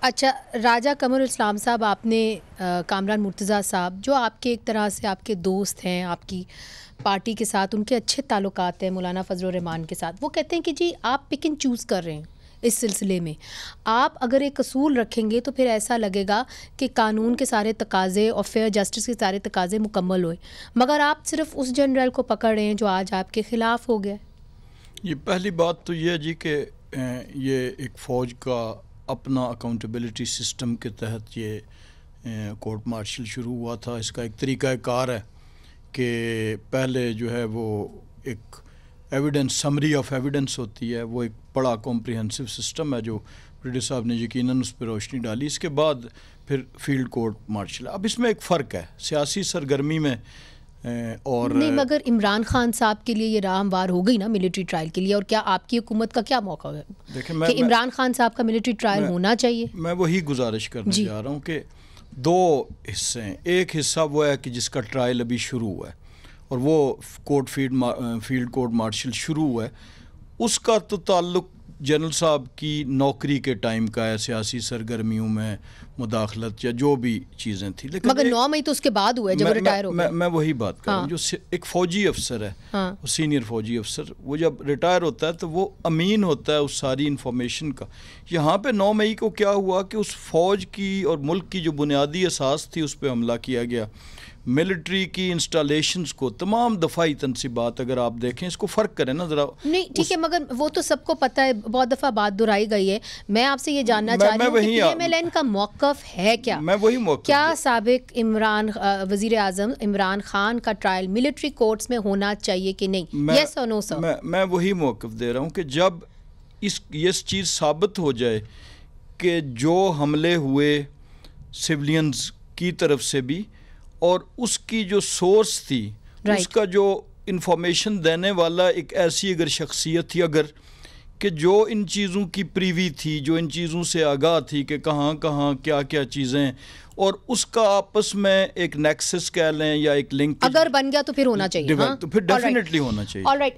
اچھا راجہ قمر الاسلام صاحب، آپ نے کامران مرتضیٰ صاحب جو آپ کے ایک طرح سے آپ کے دوست ہیں، آپ کی پارٹی کے ساتھ ان کے اچھے تعلقات ہیں مولانا فضل الرحمان کے ساتھ، وہ کہتے ہیں کہ جی آپ پک اینڈ چوز کر رہے ہیں اس سلسلے میں. آپ اگر ایک اصول رکھیں گے تو پھر ایسا لگے گا کہ قانون کے سارے تقاضے اور فیئر جسٹس کے سارے تقاضے مکمل ہوئے، مگر آپ صرف اس جنرل کو پکڑ رہے ہیں جو آج آپ کے خلاف ہو گیا. یہ پہلی بات تو یہ ہے جی کہ یہ ایک فوج کا اپنا اکاؤنٹیبلٹی سسٹم کے تحت یہ کورٹ مارشل شروع ہوا تھا. اس کا ایک طریقہ کار ہے کہ پہلے جو ہے وہ ایک ایویڈنس سمری آف ایویڈنس ہوتی ہے، وہ ایک بڑا کمپریہنسو سسٹم ہے جو برٹش صاحب نے یقیناً اس پہ روشنی ڈالی. اس کے بعد پھر فیلڈ کورٹ مارشل. اب اس میں ایک فرق ہے سیاسی سرگرمی میں اور نہیں، مگر عمران خان صاحب کے لیے یہ راہ ہموار ہو گئی نا ملٹری ٹرائل کے لیے، اور کیا آپ کی حکومت کا کیا موقع ہے کہ عمران خان صاحب کا ملٹری ٹرائل ہونا چاہیے؟ میں وہی گزارش کرنے جا رہا ہوں کہ دو حصے ہیں. ایک حصہ وہ ہے کہ جس کا ٹرائل ابھی شروع ہوا ہے اور وہ فیلڈ کورٹ مارشل شروع ہوا ہے، اس کا تو تعلق جنرل صاحب کی نوکری کے ٹائم کا ہے، سیاسی سرگرمیوں میں مداخلت یا جو بھی چیزیں تھیں. لیکن مگر 9 مئی تو اس کے بعد ہوا ہے جب ریٹائر ہو گئے. میں وہی بات کر رہا ہوں. جو ایک فوجی افسر ہے، سینئر فوجی افسر، وہ جب ریٹائر ہوتا ہے تو وہ امین ہوتا ہے اس ساری انفارمیشن کا. یہاں پہ 9 مئی کو کیا ہوا کہ اس فوج کی اور ملک کی جو بنیادی اساس تھی اس پہ حملہ کیا گیا. ملٹری کی انسٹالیشنز کو، تمام دفاعی تنصیبات اگر آپ دیکھیں، اس کو فرق کریں نا ذرا. نہیں ٹھیک ہے، مگر وہ تو سب کو پتہ ہے، بہت دفعہ بات دہرائی گئی ہے. میں آپ سے یہ جاننا چاہ رہی ہوں کہ پی ایم ایل این کا موقف ہے کیا؟ میں وہی موقف کیا سابق وزیر اعظم عمران خان کا ٹرائل ملٹری کورٹس میں ہونا چاہیے کہ نہیں؟ یس اور نو سر. میں وہی موقف دے رہا ہوں کہ جب یہ چیز ثابت ہو جائے کہ جو حملے ہوئے سولینز کی طرف سے بھی اور اس کی جو سورس تھی، اس کا جو انفارمیشن دینے والا ایک ایسی اگر شخصیت تھی اگر کہ جو ان چیزوں کی پریوی تھی، جو ان چیزوں سے آگاہ تھی کہ کہاں کہاں کیا کیا چیزیں، اور اس کا آپس میں ایک نیکسس کہہ لیں یا ایک لنک اگر بن گیا تو پھر ہونا چاہیے. تو پھر ڈیفینیٹلی ہونا چاہیے.